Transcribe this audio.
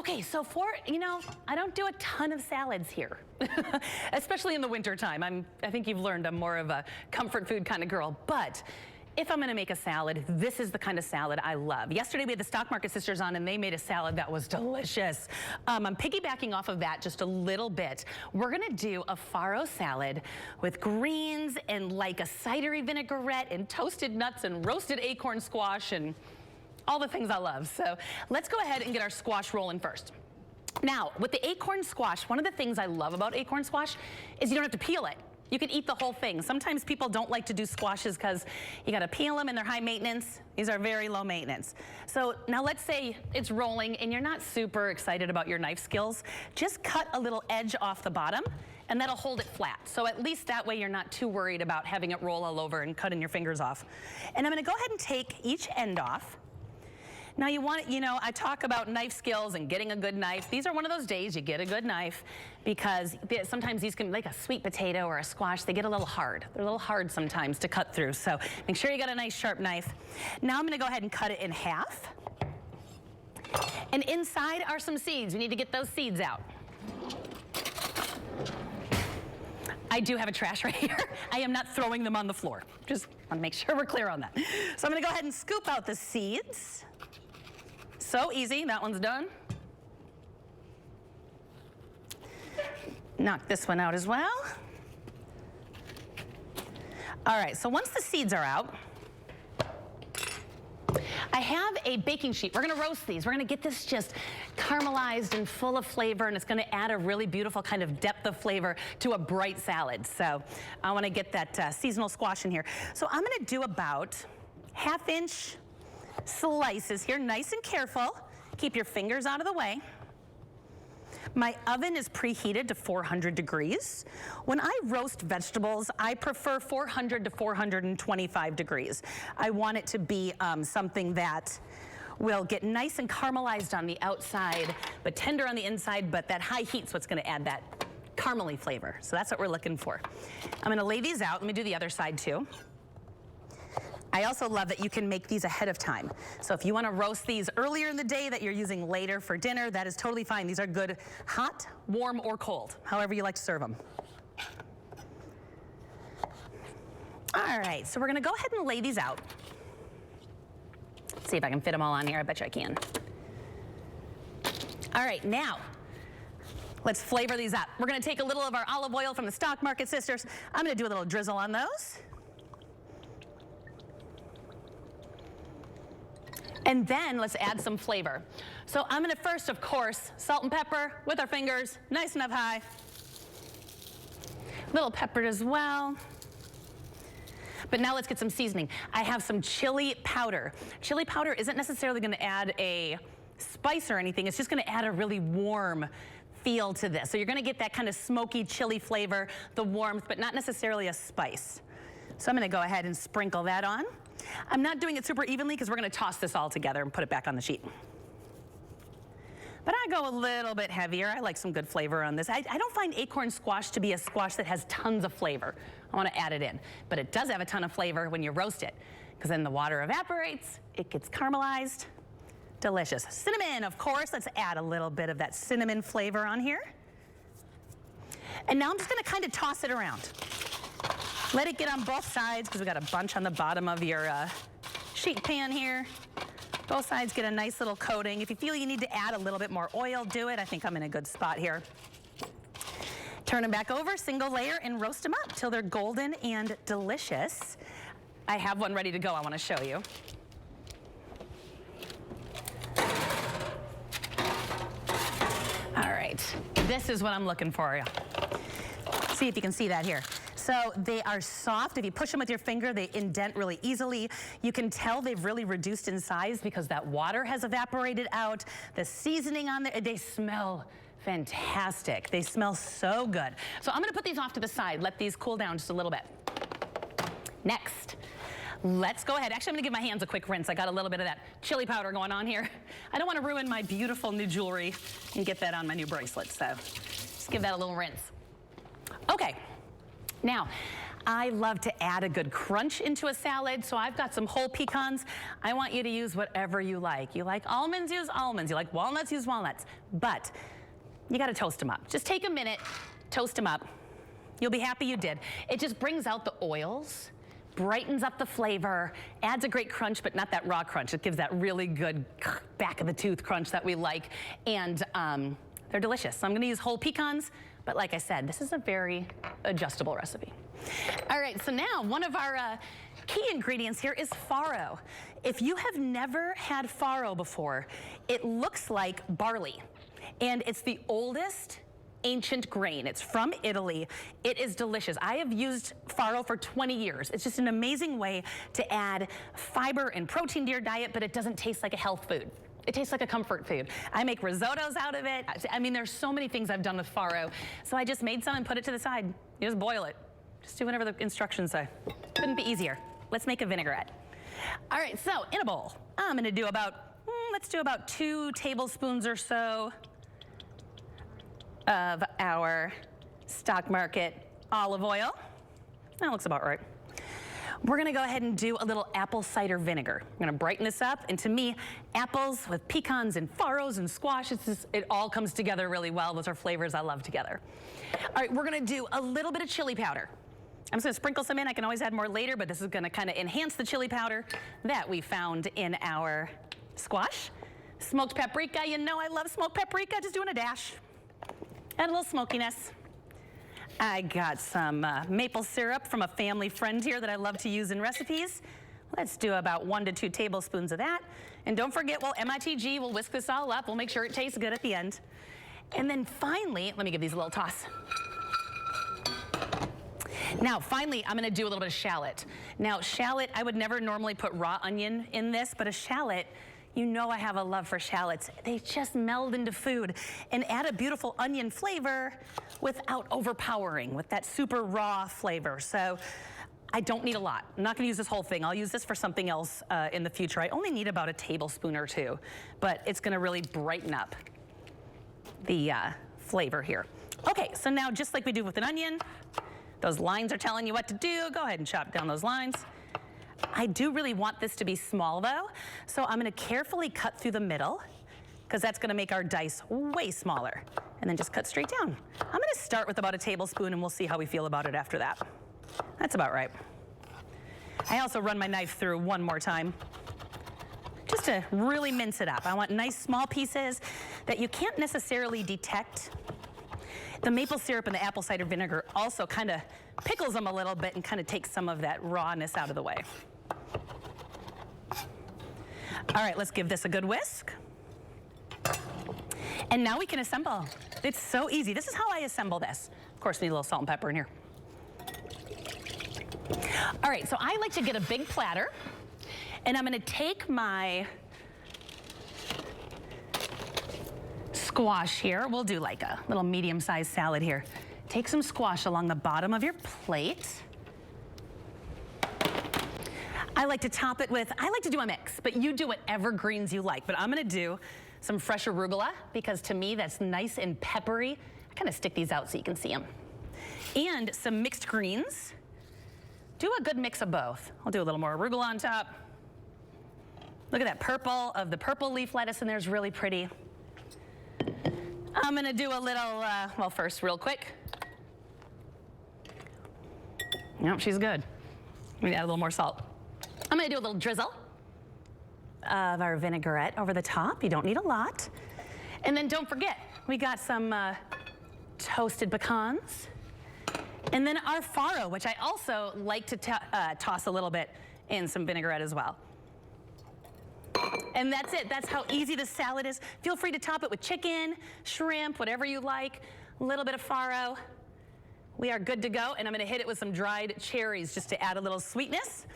Okay, so I don't do a ton of salads here, especially in the winter time. I think you've learned I'm more of a comfort food kind of girl, but if I'm gonna make a salad, this is the kind of salad I love. Yesterday we had the Stock Market Sisters on and they made a salad that was delicious. I'm piggybacking off of that just a little bit. We're gonna do a farro salad with greens and like a cidery vinaigrette and toasted nuts and roasted acorn squash and all the things I love. So let's go ahead and get our squash rolling first. Now, with the acorn squash, one of the things I love about acorn squash is you don't have to peel it. You can eat the whole thing. Sometimes people don't like to do squashes because you gotta peel them and they're high maintenance. These are very low maintenance. So now let's say it's rolling and you're not super excited about your knife skills. Just cut a little edge off the bottom and that'll hold it flat. So at least that way you're not too worried about having it roll all over and cutting your fingers off. And I'm gonna go ahead and take each end off. Now I talk about knife skills and getting a good knife. These are one of those days you get a good knife because sometimes these can, like a sweet potato or a squash, they get a little hard. They're a little hard sometimes to cut through. So make sure you got a nice sharp knife. Now I'm gonna go ahead and cut it in half. And inside are some seeds. We need to get those seeds out. I do have a trash right here. I am not throwing them on the floor. Just want to make sure we're clear on that. So I'm gonna go ahead and scoop out the seeds. So easy, that one's done. Knock this one out as well. All right, so once the seeds are out, I have a baking sheet. We're gonna roast these. We're gonna get this just caramelized and full of flavor, and it's gonna add a really beautiful kind of depth of flavor to a bright salad. So I wanna get that seasonal squash in here. So I'm gonna do about 1/2 inch slices here, nice and careful. Keep your fingers out of the way. My oven is preheated to 400 degrees. When I roast vegetables, I prefer 400 to 425 degrees. I want it to be something that will get nice and caramelized on the outside, but tender on the inside, but that high heat's what's gonna add that caramely flavor. So that's what we're looking for. I'm gonna lay these out. Let me do the other side too. I also love that you can make these ahead of time. So if you want to roast these earlier in the day that you're using later for dinner, that is totally fine. These are good hot, warm, or cold, however you like to serve them. All right, so we're going to go ahead and lay these out. Let's see if I can fit them all on here. I bet you I can. All right, now let's flavor these up. We're going to take a little of our olive oil from the Stock Market Sisters. I'm going to do a little drizzle on those. And then let's add some flavor. So I'm gonna first, of course, salt and pepper with our fingers, nice enough high. Little pepper as well. But now let's get some seasoning. I have some chili powder. Chili powder isn't necessarily gonna add a spice or anything, it's just gonna add a really warm feel to this. So you're gonna get that kind of smoky chili flavor, the warmth, but not necessarily a spice. So I'm gonna go ahead and sprinkle that on. I'm not doing it super evenly because we're gonna toss this all together and put it back on the sheet. But I go a little bit heavier. I like some good flavor on this. I don't find acorn squash to be a squash that has tons of flavor. I wanna add it in. But it does have a ton of flavor when you roast it because then the water evaporates, it gets caramelized. Delicious. Cinnamon, of course. Let's add a little bit of that cinnamon flavor on here. And now I'm just gonna kind of toss it around. Let it get on both sides because we got a bunch on the bottom of your sheet pan here. Both sides get a nice little coating. If you feel you need to add a little bit more oil, do it. I think I'm in a good spot here. Turn them back over, single layer, and roast them up till they're golden and delicious. I have one ready to go I want to show you. All right, this is what I'm looking for. See if you can see that here. So they are soft. If you push them with your finger, they indent really easily. You can tell they've really reduced in size because that water has evaporated out. The seasoning on there, they smell fantastic. They smell so good. So I'm gonna put these off to the side, let these cool down just a little bit. Next, let's go ahead. Actually, I'm gonna give my hands a quick rinse. I got a little bit of that chili powder going on here. I don't wanna ruin my beautiful new jewelry and get that on my new bracelet, so just give that a little rinse. Okay. Now, I love to add a good crunch into a salad, so I've got some whole pecans. I want you to use whatever you like. You like almonds, use almonds. You like walnuts, use walnuts. But you gotta toast them up. Just take a minute, toast them up. You'll be happy you did. It just brings out the oils, brightens up the flavor, adds a great crunch, but not that raw crunch. It gives that really good back of the tooth crunch that we like. And they're delicious. So I'm gonna use whole pecans, but like I said, this is a very adjustable recipe. All right, so now one of our key ingredients here is farro. If you have never had farro before, it looks like barley, and it's the oldest ancient grain. It's from Italy. It is delicious. I have used farro for 20 years. It's just an amazing way to add fiber and protein to your diet, but it doesn't taste like a health food. It tastes like a comfort food. I make risottos out of it. I mean, there's so many things I've done with farro. So I just made some and put it to the side. You just boil it. Just do whatever the instructions say. Couldn't be easier. Let's make a vinaigrette. All right, so in a bowl, I'm gonna do about, let's do about 2 tablespoons or so of our stock market olive oil. That looks about right. We're gonna go ahead and do a little apple cider vinegar. I'm gonna brighten this up, and to me, apples with pecans and farros and squash, it all comes together really well. Those are flavors I love together. All right, we're gonna do a little bit of chili powder. I'm just gonna sprinkle some in. I can always add more later, but this is gonna kind of enhance the chili powder that we found in our squash. Smoked paprika, you know I love smoked paprika, just doing a dash. Add a little smokiness. I got some maple syrup from a family friend here that I love to use in recipes. Let's do about 1 to 2 tablespoons of that. And don't forget, well, MITG will whisk this all up. We'll make sure it tastes good at the end. And then finally, let me give these a little toss. Now, finally, I'm gonna do a little bit of shallot. Now, shallot, I would never normally put raw onion in this, but a shallot, you know I have a love for shallots. They just meld into food and add a beautiful onion flavor without overpowering, with that super raw flavor. So I don't need a lot. I'm not gonna use this whole thing. I'll use this for something else in the future. I only need about a tablespoon or 2, but it's gonna really brighten up the flavor here. Okay, so now just like we do with an onion, those lines are telling you what to do. Go ahead and chop down those lines. I do really want this to be small though, so I'm gonna carefully cut through the middle, because that's gonna make our dice way smaller. And then just cut straight down. I'm gonna start with about a tablespoon and we'll see how we feel about it after that. That's about right. I also run my knife through one more time, just to really mince it up. I want nice small pieces that you can't necessarily detect. The maple syrup and the apple cider vinegar also kind of pickles them a little bit and kind of takes some of that rawness out of the way. All right, let's give this a good whisk. And now we can assemble. It's so easy. This is how I assemble this. Of course, need a little salt and pepper in here. All right, so I like to get a big platter, and I'm gonna take my squash here. We'll do like a little medium-sized salad here. Take some squash along the bottom of your plate. I like to top it with, I like to do a mix, but you do whatever greens you like. But I'm gonna do some fresh arugula, because to me that's nice and peppery. I kind of stick these out so you can see them. And some mixed greens. Do a good mix of both. I'll do a little more arugula on top. Look at that purple of the purple leaf lettuce in there is really pretty. I'm gonna do a little, well, first real quick. Nope, she's good. I'm gonna add a little more salt. I'm gonna do a little drizzle of our vinaigrette over the top. You don't need a lot. And then don't forget, we got some toasted pecans. And then our farro, which I also like to toss a little bit in some vinaigrette as well. And that's it. That's how easy the salad is. Feel free to top it with chicken, shrimp, whatever you like. A little bit of farro. We are good to go, and I'm gonna hit it with some dried cherries just to add a little sweetness.